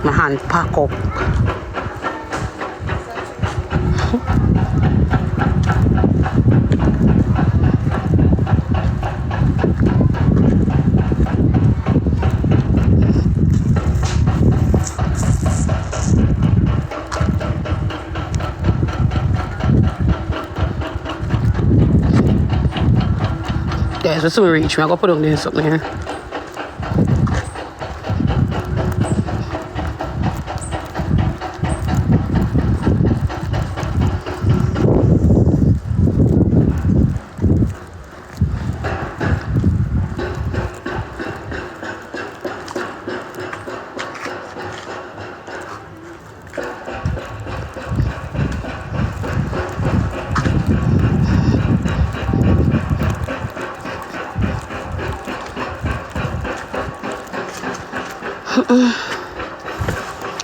my hand pack up. Guys, we'll soon reach me. I'm gonna put on there something here.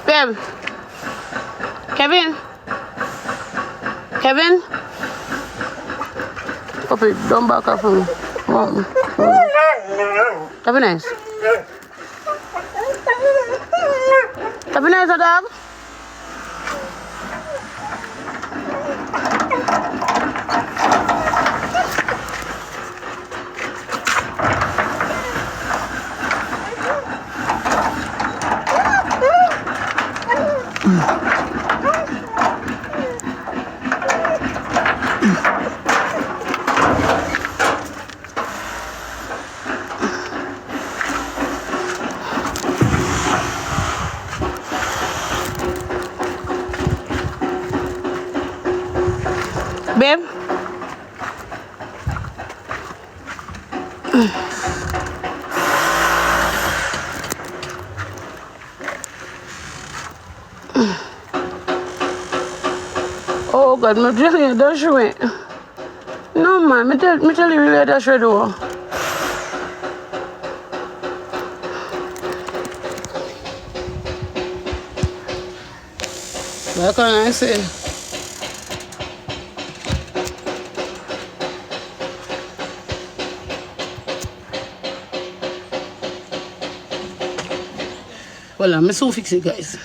Babe. Kevin. Kevin. Puppy, don't back up from me. That be nice. That be nice, dog. Babe. Oh God, me tell you that's right. No man, me tell you really that's right though. What can I say? Well, I'm so fix it, guys.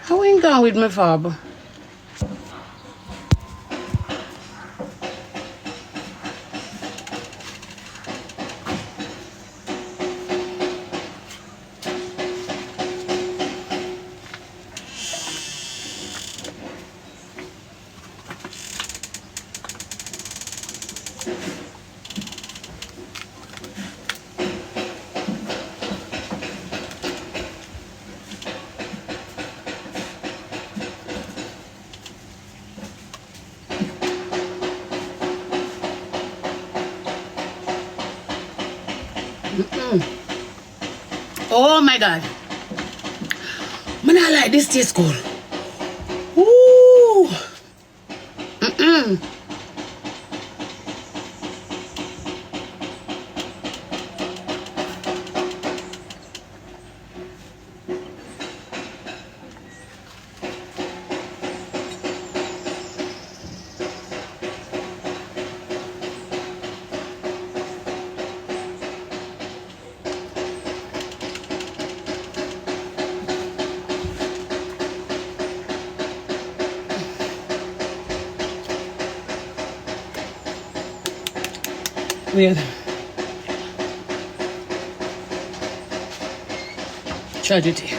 How ain't gone with my father? Oh my God. Man, I like this taste cool. Ooh. Weird. Tragedy.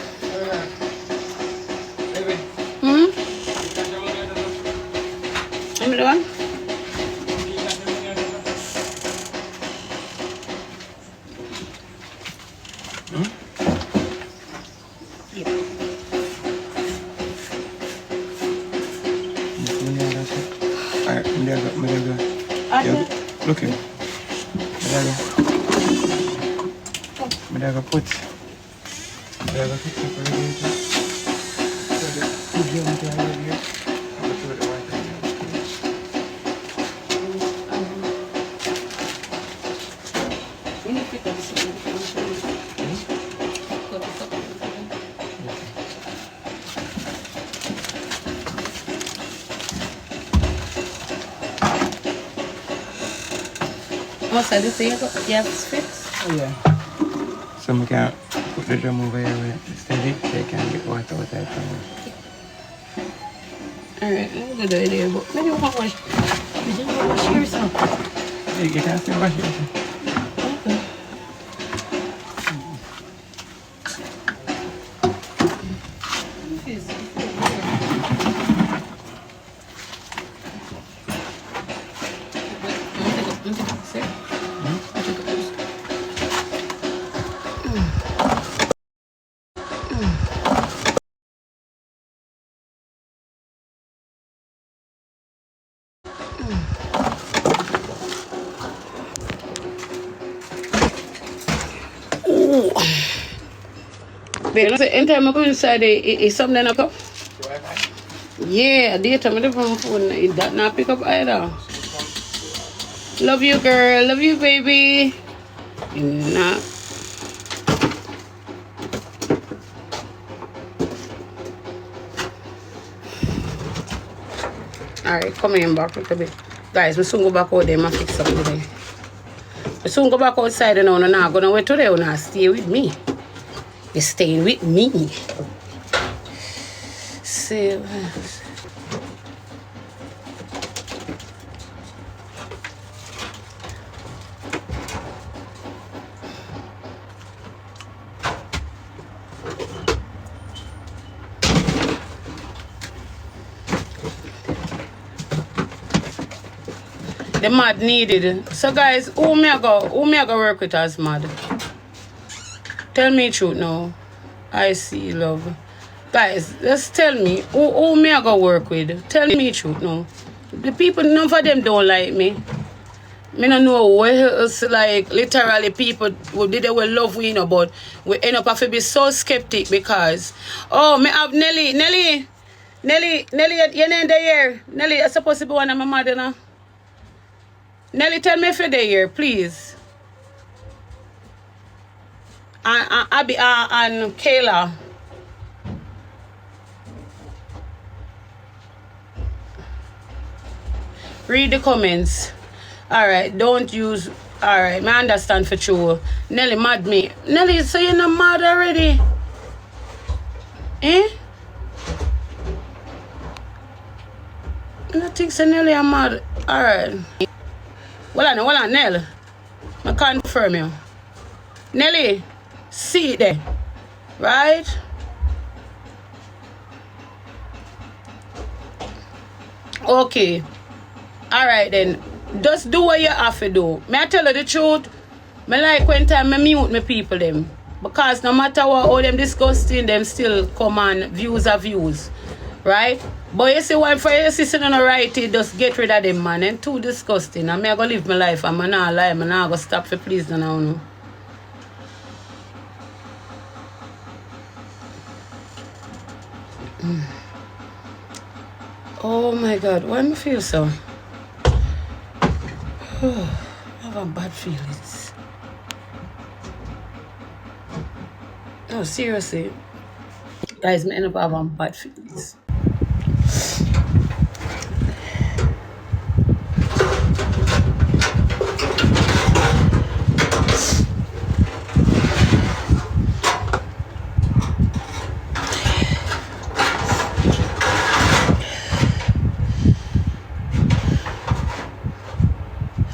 Let me do one. Look here. I put What's that? This thing you have fixed? Oh, yeah. So we can put the drum over here with it steady. They can get water out there from it. Alright, that's a good idea, but maybe we can wash. We just want to wash here, so. Yeah, you can still wash it. Okay. Babe, you know, anytime I go inside, it's something I up. Yeah, data, I don't have phone. That not pick up either. Love you, girl. Love you, baby. Nah. Alright, come in back a little bit. Guys, we soon go back out there and fix something today. We soon go back outside and I'm not gonna wait today. You're not stay with me. You're staying with me. See. The mad needed. So guys, who me I go work with as mad? Tell me the truth now. I see love. Guys, just tell me who me I go work with. Tell me the truth now. The people, none of them don't like me. Me don't know what else, like literally people they will love we, you know, but we end up have to be so skeptic because me have Nelly, your name there. Nelly, you're supposed to be one of my mother now. Nelly, tell me if you're there, please. Abby and Kayla. Read the comments. Alright, don't use. Alright, I understand for sure. Nelly mad me. Nelly, so you're not mad already? Eh? I don't think so, Nelly, I'm mad. Alright. Well, on, Nelly. I confirm you. Nelly, see it there. Right? Okay. Alright then. Just do what you have to do. May I tell you the truth? I like when time I mute my people them. Because no matter what, all them disgusting, them still come on views are views. Right? But you see why for your sister on the right, just get rid of them, man. And too disgusting. I'm going to live my life. I'm not lie. I'm not going to stop for please now. No. Oh my God. Why do I feel so? I have bad feelings. No, seriously. Guys, I end up having bad feelings.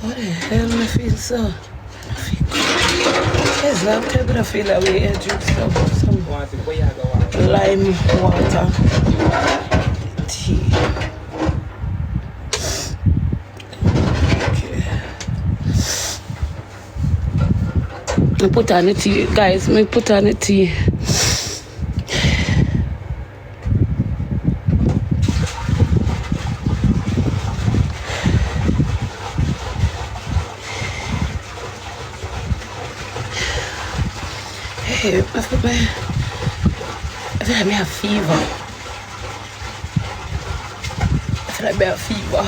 What the hell do I feel so? I feel good. Yes, I'm telling I feel that way. I drink some lime water, tea. Okay. I put on the tea, guys. I put on the tea. Hey, I feel like I have fever. I feel like I have fever.